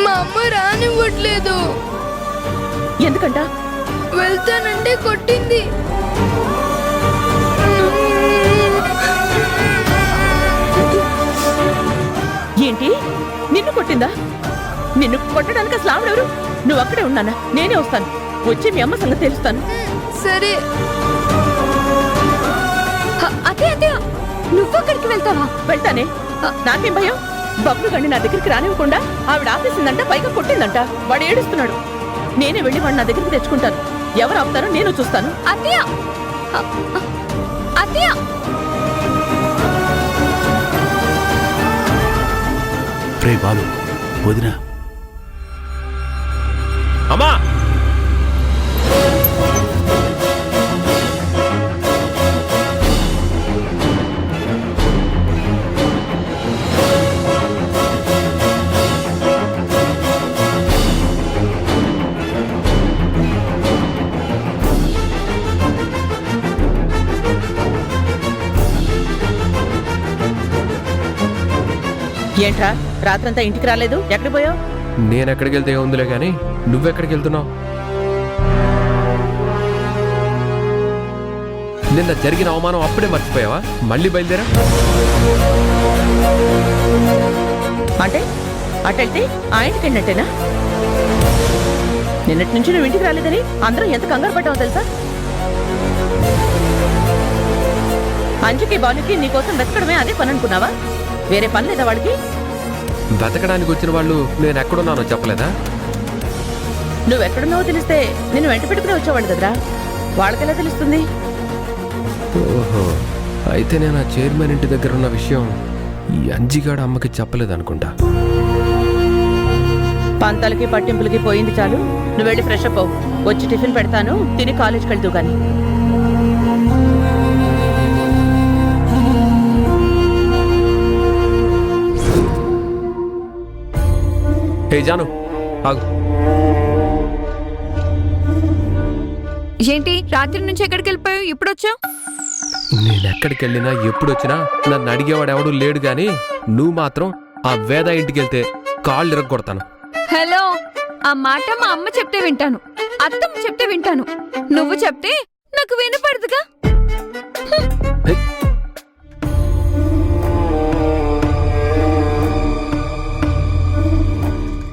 మా అమ్మ రానివ్వట్లేదు. ఎందుకంట? వెళ్తానంటే కొట్టింది. ఏంటి, నిన్ను కొట్టిందా? నిన్ను కొట్టడానికి అసలు ఆవిడెవరు? నువ్వు అక్కడే ఉన్నానా? నేనే వస్తాను. వచ్చి మీ అమ్మ సంగతి తెలుస్తాను. సరే. అత్తయ్య నువ్వు అక్కడికి వెళ్తావా? వెళ్తానే. నాకేం భయం? బబ్లు గండి నా దగ్గరికి రానివ్వకుండా ఆవిడ ఆపేసిందంట, పైగా కొట్టిందంట. వాడు ఏడుస్తున్నాడు. నేనే వెళ్ళి వాడు నా దగ్గరికి తెచ్చుకుంటాను. ఎవరు ఆపుతారో నేను చూస్తాను. అత్తయ్య అత్తయ్య రే బాలు, వదినా. అమ్మా, ఏంట్రా రాత్రంతా ఇంటికి రాలేదు? ఎక్కడికి పోయావు? నేనెక్కడికి వెళ్తే ఉందిలే గాని నువ్వెక్కడికి వెళ్తున్నావు? నిన్న జరిగిన అవమానం అప్పుడే మర్చిపోయావా? మళ్ళీ బయలుదేరా? అంటే అటెళ్తే ఆ ఇంటికి వెళ్ళినట్టేనా? నిన్నటి నుంచి నువ్వు ఇంటికి రాలేదని అందరం ఎంత కంగారు పడ్డావో తెలుసా? అంజుకి బాలుకి నీకోసం వెతకడమే అదే పని అనుకున్నావా? వేరే పని లేదా వాడికి? వెతకడానికి వచ్చిన వాళ్ళు నేను ఎక్కడున్నానో చెప్పలేదా? నువ్వెక్కడున్నావో తెలిస్తే నిన్ను వెంట పెట్టుకుని వచ్చేవాడు కదరా. వాళ్ళకెలా తెలుస్తుంది? ఓహో, అయితే నేను ఆ చైర్మన్ ఇంటి దగ్గర ఉన్న విషయం ఈ అంజిగాడు అమ్మకి చెప్పలేదనుకుంటా. పంతాలకి పట్టింపులకి పోయింది చాలు. నువ్వు వెళ్ళి ఫ్రెష్ అప్ అవ్వు. వచ్చి టిఫిన్ పెడతాను, తిని కాలేజ్కి వెళ్తూ గాని. హే జాను, ఆగు. ఏంటి రాత్రి నుంచి ఎక్కడికి వెళ్ళిపోయావు? ఇప్పుడు వచ్చావు? నేనెక్కడికి వెళ్ళినా ఎప్పుడొచ్చినా నన్ను అడిగేవాడు ఎవడూ లేడు గాని నువ్వు మాత్రం ఆ వేద ఇంటికి వెళ్తే కాళ్ళు ఇరగొడతాను. హలో, ఆ మాట మా అమ్మ చెప్తే వింటాను, అత్తమ్మ చెప్తే వింటాను. నువ్వు చెప్తే నాకు వినపడదుగా.